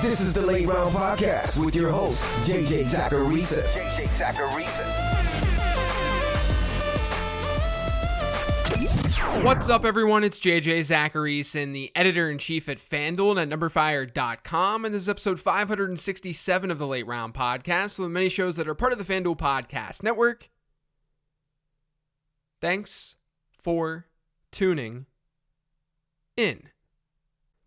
This is the Late Round Podcast with your host, JJ Zacharisa. What's up, everyone? It's JJ Zacharisa, the editor-in-chief at FanDuel and at numberfire.com, and this is episode 567 of the Late Round Podcast, so the many shows that are part of the FanDuel Podcast Network. Thanks for tuning in.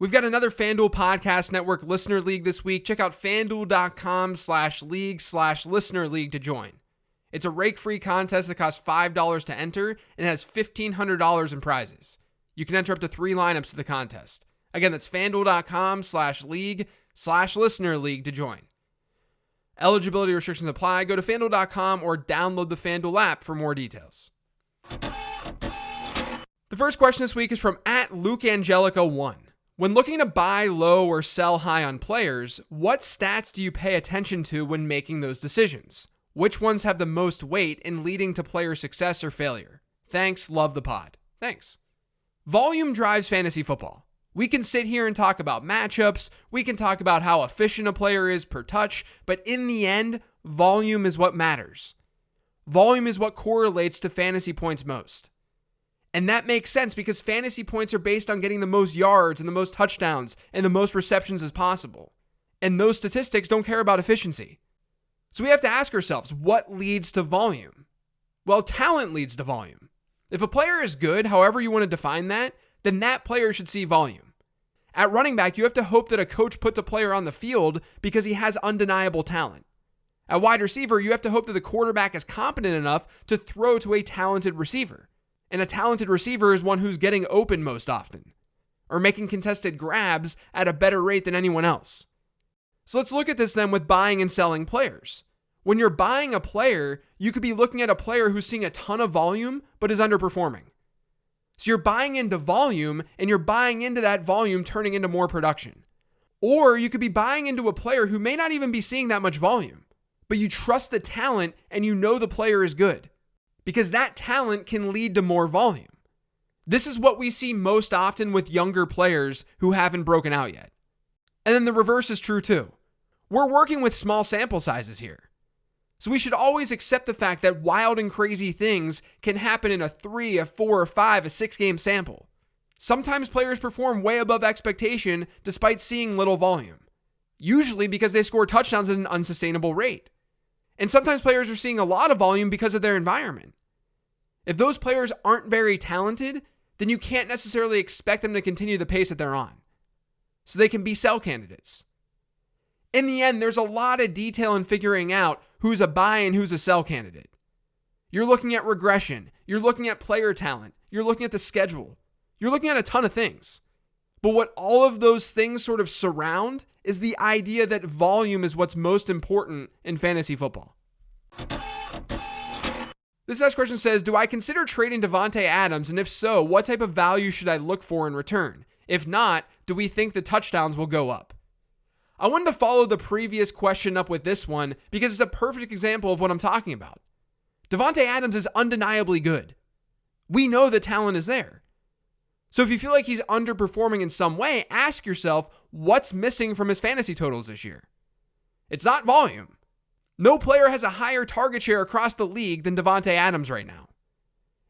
We've got another FanDuel Podcast Network Listener League this week. Check out fanduel.com/league/listener league to join. It's a rake-free contest that costs $5 to enter and has $1,500 in prizes. You can enter up to 3 lineups to the contest. Again, that's fanduel.com/league/listener league to join. Eligibility restrictions apply. Go to fanduel.com or download the FanDuel app for more details. The first question this week is from @LukeAngelica1. When looking to buy low or sell high on players, what stats do you pay attention to when making those decisions? Which ones have the most weight in leading to player success or failure? Thanks, love the pod. Thanks. Volume drives fantasy football. We can sit here and talk about matchups, we can talk about how efficient a player is per touch, but in the end, volume is what matters. Volume is what correlates to fantasy points most. And that makes sense because fantasy points are based on getting the most yards and the most touchdowns and the most receptions as possible. And those statistics don't care about efficiency. So we have to ask ourselves, what leads to volume? Well, talent leads to volume. If a player is good, however you want to define that, then that player should see volume. At running back, you have to hope that a coach puts a player on the field because he has undeniable talent. At wide receiver, you have to hope that the quarterback is competent enough to throw to a talented receiver. And a talented receiver is one who's getting open most often, or making contested grabs at a better rate than anyone else. So let's look at this then with buying and selling players. When you're buying a player, you could be looking at a player who's seeing a ton of volume, but is underperforming. So you're buying into volume, and you're buying into that volume turning into more production. Or you could be buying into a player who may not even be seeing that much volume, but you trust the talent and you know the player is good. Because that talent can lead to more volume. This is what we see most often with younger players who haven't broken out yet. And then the reverse is true too. We're working with small sample sizes here. So we should always accept the fact that wild and crazy things can happen in a 3, a 4, a 5, a 6 game sample. Sometimes players perform way above expectation despite seeing little volume. Usually because they score touchdowns at an unsustainable rate. And sometimes players are seeing a lot of volume because of their environment. If those players aren't very talented, then you can't necessarily expect them to continue the pace that they're on. So they can be sell candidates. In the end, there's a lot of detail in figuring out who's a buy and who's a sell candidate. You're looking at regression. You're looking at player talent. You're looking at the schedule. You're looking at a ton of things. But what all of those things sort of surround is the idea that volume is what's most important in fantasy football. This next question says, do I consider trading Davante Adams? And if so, what type of value should I look for in return? If not, do we think the touchdowns will go up? I wanted to follow the previous question up with this one because it's a perfect example of what I'm talking about. Davante Adams is undeniably good. We know the talent is there. So if you feel like he's underperforming in some way, ask yourself what's missing from his fantasy totals this year. It's not volume. No player has a higher target share across the league than Davante Adams right now.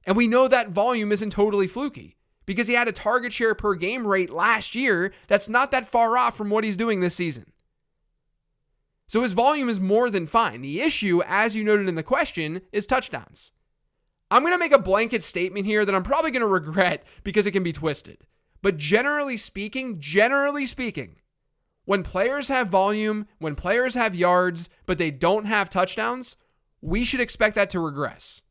And we know that volume isn't totally fluky because he had a target share per game rate last year that's not that far off from what he's doing this season. So his volume is more than fine. The issue, as you noted in the question, is touchdowns. I'm going to make a blanket statement here that I'm probably going to regret because it can be twisted. But generally speaking, when players have volume, when players have yards, but they don't have touchdowns, we should expect that to regress.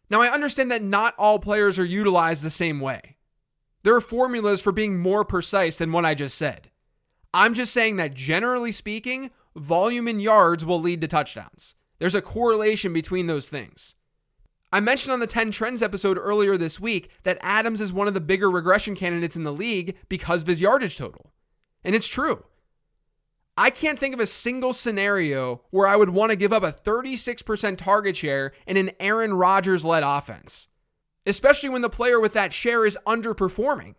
Now, I understand that not all players are utilized the same way. There are formulas for being more precise than what I just said. I'm just saying that generally speaking, volume and yards will lead to touchdowns. There's a correlation between those things. I mentioned on the 10 Trends episode earlier this week that Adams is one of the bigger regression candidates in the league because of his yardage total. And it's true. I can't think of a single scenario where I would want to give up a 36% target share in an Aaron Rodgers-led offense, especially when the player with that share is underperforming.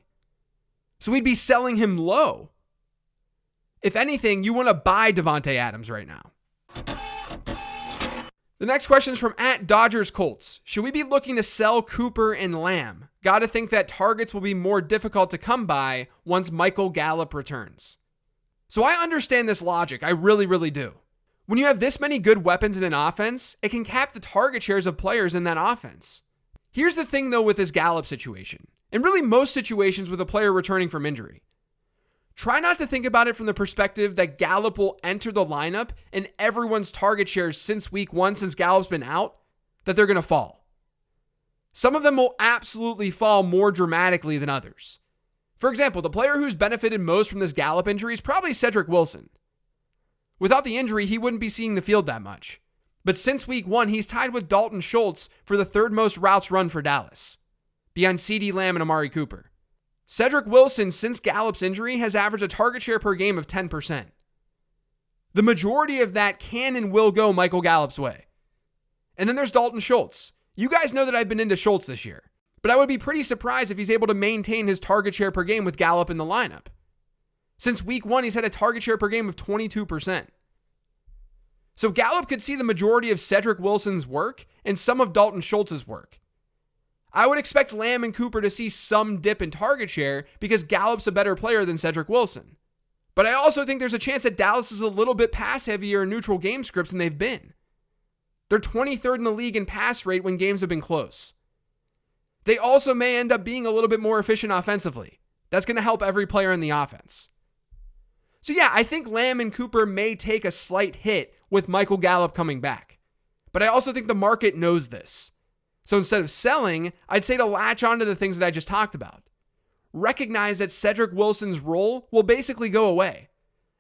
So we'd be selling him low. If anything, you want to buy Devontae Adams right now. The next question is from @DodgersColts. Should we be looking to sell Cooper and Lamb? Gotta think that targets will be more difficult to come by once Michael Gallup returns. So I understand this logic. I really, really do. When you have this many good weapons in an offense, it can cap the target shares of players in that offense. Here's the thing though with this Gallup situation, and really most situations with a player returning from injury. Try not to think about it from the perspective that Gallup will enter the lineup and everyone's target shares since week 1, since Gallup's been out, that they're going to fall. Some of them will absolutely fall more dramatically than others. For example, the player who's benefited most from this Gallup injury is probably Cedric Wilson. Without the injury, he wouldn't be seeing the field that much. But since week 1, he's tied with Dalton Schultz for the third most routes run for Dallas, behind CeeDee Lamb and Amari Cooper. Cedric Wilson, since Gallup's injury, has averaged a target share per game of 10%. The majority of that can and will go Michael Gallup's way. And then there's Dalton Schultz. You guys know that I've been into Schultz this year, but I would be pretty surprised if he's able to maintain his target share per game with Gallup in the lineup. Since week 1, he's had a target share per game of 22%. So Gallup could see the majority of Cedric Wilson's work and some of Dalton Schultz's work. I would expect Lamb and Cooper to see some dip in target share because Gallup's a better player than Cedric Wilson. But I also think there's a chance that Dallas is a little bit pass heavier in neutral game scripts than they've been. They're 23rd in the league in pass rate when games have been close. They also may end up being a little bit more efficient offensively. That's going to help every player in the offense. So yeah, I think Lamb and Cooper may take a slight hit with Michael Gallup coming back. But I also think the market knows this. So instead of selling, I'd say to latch onto the things that I just talked about. Recognize that Cedric Wilson's role will basically go away,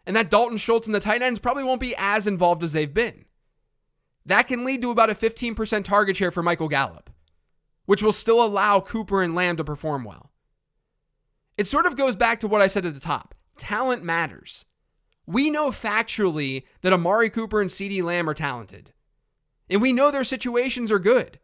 and that Dalton Schultz and the tight ends probably won't be as involved as they've been. That can lead to about a 15% target share for Michael Gallup, which will still allow Cooper and Lamb to perform well. It sort of goes back to what I said at the top. Talent matters. We know factually that Amari Cooper and CeeDee Lamb are talented, and we know their situations are good.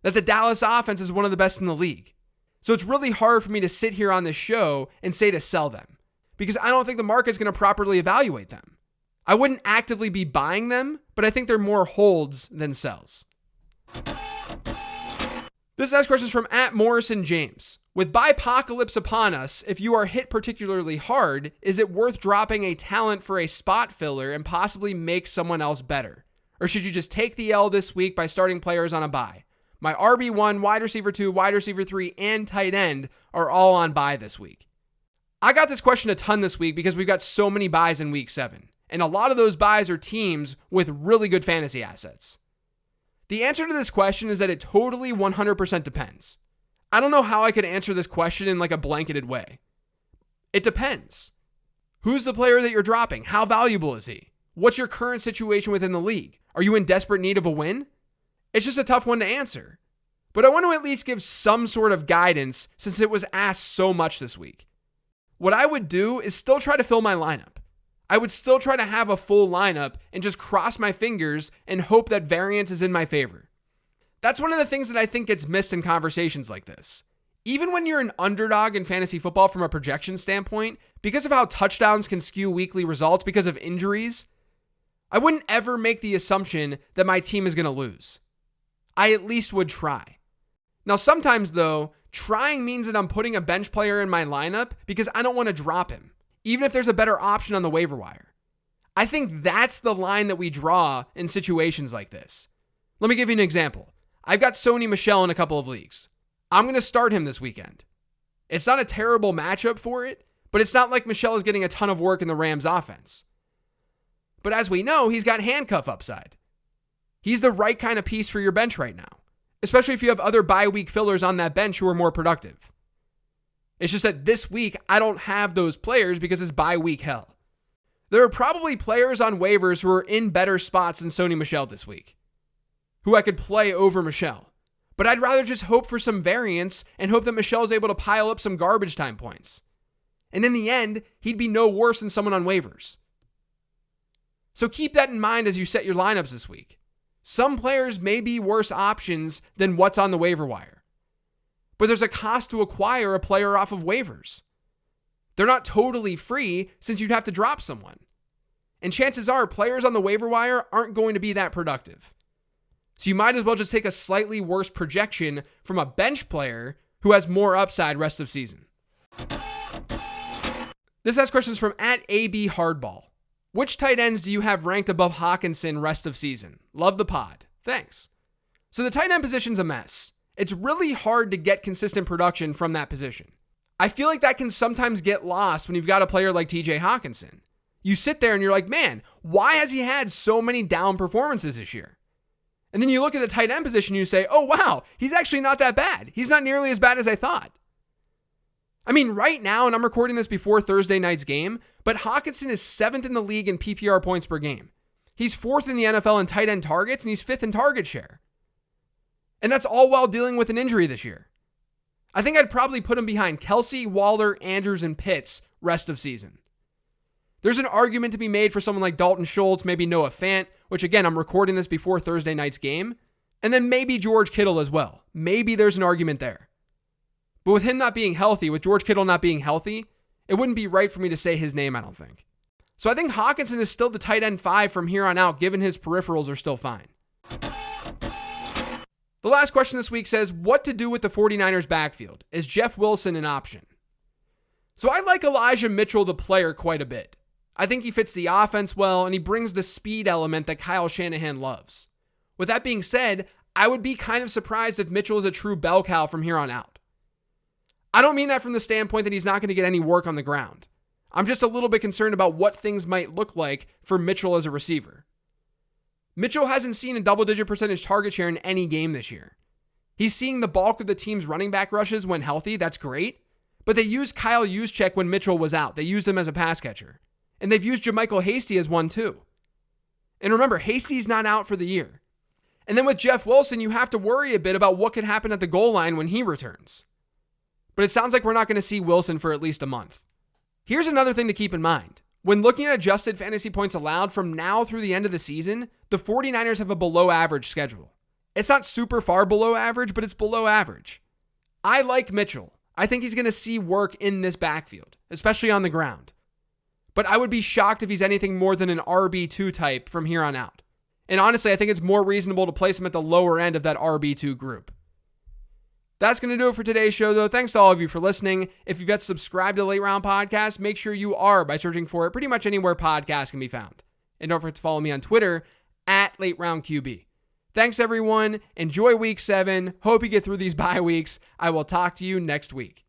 That the Dallas offense is one of the best in the league. So it's really hard for me to sit here on this show and say to sell them because I don't think the market's going to properly evaluate them. I wouldn't actively be buying them, but I think they're more holds than sells. This next question is from @MorrisonJames. With Bipocalypse upon us, if you are hit particularly hard, is it worth dropping a talent for a spot filler and possibly make someone else better? Or should you just take the L this week by starting players on a bye? My RB1, wide receiver 2, wide receiver 3, and tight end are all on bye this week. I got this question a ton this week because we've got so many buys in week 7. And a lot of those buys are teams with really good fantasy assets. The answer to this question is that it totally 100% depends. I don't know how I could answer this question in like a blanketed way. It depends. Who's the player that you're dropping? How valuable is he? What's your current situation within the league? Are you in desperate need of a win? It's just a tough one to answer. But I want to at least give some sort of guidance since it was asked so much this week. What I would do is still try to fill my lineup. I would still try to have a full lineup and just cross my fingers and hope that variance is in my favor. That's one of the things that I think gets missed in conversations like this. Even when you're an underdog in fantasy football from a projection standpoint, because of how touchdowns can skew weekly results because of injuries, I wouldn't ever make the assumption that my team is going to lose. I at least would try. Now, sometimes though, trying means that I'm putting a bench player in my lineup because I don't want to drop him, even if there's a better option on the waiver wire. I think that's the line that we draw in situations like this. Let me give you an example. I've got Sony Michel in a couple of leagues. I'm going to start him this weekend. It's not a terrible matchup for it, but it's not like Michel is getting a ton of work in the Rams offense. But as we know, he's got handcuff upside. He's the right kind of piece for your bench right now, especially if you have other bye week fillers on that bench who are more productive. It's just that this week, I don't have those players because it's bye week hell. There are probably players on waivers who are in better spots than Sony Michel this week, who I could play over Michel. But I'd rather just hope for some variance and hope that Michel is able to pile up some garbage time points. And in the end, he'd be no worse than someone on waivers. So keep that in mind as you set your lineups this week. Some players may be worse options than what's on the waiver wire. But there's a cost to acquire a player off of waivers. They're not totally free since you'd have to drop someone. And chances are players on the waiver wire aren't going to be that productive. So you might as well just take a slightly worse projection from a bench player who has more upside rest of season. This has questions from @AB Hardball. Which tight ends do you have ranked above Hockenson rest of season? Love the pod. Thanks. So the tight end position's a mess. It's really hard to get consistent production from that position. I feel like that can sometimes get lost when you've got a player like TJ Hockenson. You sit there and you're like, man, why has he had so many down performances this year? And then you look at the tight end position and you say, oh, wow, he's actually not that bad. He's not nearly as bad as I thought. I mean, right now, and I'm recording this before Thursday night's game, but Hockenson is 7th in the league in PPR points per game. He's 4th in the NFL in tight end targets, and he's 5th in target share. And that's all while dealing with an injury this year. I think I'd probably put him behind Kelsey, Waller, Andrews, and Pitts rest of season. There's an argument to be made for someone like Dalton Schultz, maybe Noah Fant, which again, I'm recording this before Thursday night's game, and then maybe George Kittle as well. Maybe there's an argument there. But with him not being healthy, with George Kittle not being healthy, it wouldn't be right for me to say his name, I don't think. So I think Hockenson is still the tight end 5 from here on out, given his peripherals are still fine. The last question this week says, what to do with the 49ers backfield? Is Jeff Wilson an option? So I like Elijah Mitchell, the player, quite a bit. I think he fits the offense well, and he brings the speed element that Kyle Shanahan loves. With that being said, I would be kind of surprised if Mitchell is a true bell cow from here on out. I don't mean that from the standpoint that he's not going to get any work on the ground. I'm just a little bit concerned about what things might look like for Mitchell as a receiver. Mitchell hasn't seen a double-digit percentage target share in any game this year. He's seeing the bulk of the team's running back rushes when healthy. That's great. But they used Kyle Juszczyk when Mitchell was out. They used him as a pass catcher. And they've used JaMychal Hasty as one too. And remember, Hasty's not out for the year. And then with Jeff Wilson, you have to worry a bit about what could happen at the goal line when he returns. But it sounds like we're not going to see Wilson for at least a month. Here's another thing to keep in mind. When looking at adjusted fantasy points allowed from now through the end of the season, the 49ers have a below average schedule. It's not super far below average, but it's below average. I like Mitchell. I think he's going to see work in this backfield, especially on the ground. But I would be shocked if he's anything more than an RB2 type from here on out. And honestly, I think it's more reasonable to place him at the lower end of that RB2 group. That's going to do it for today's show, though. Thanks to all of you for listening. If you've yet subscribed to the Late Round Podcast, make sure you are by searching for it pretty much anywhere podcasts can be found. And don't forget to follow me on Twitter @LateRoundQB. Thanks, everyone. Enjoy Week 7. Hope you get through these bye weeks. I will talk to you next week.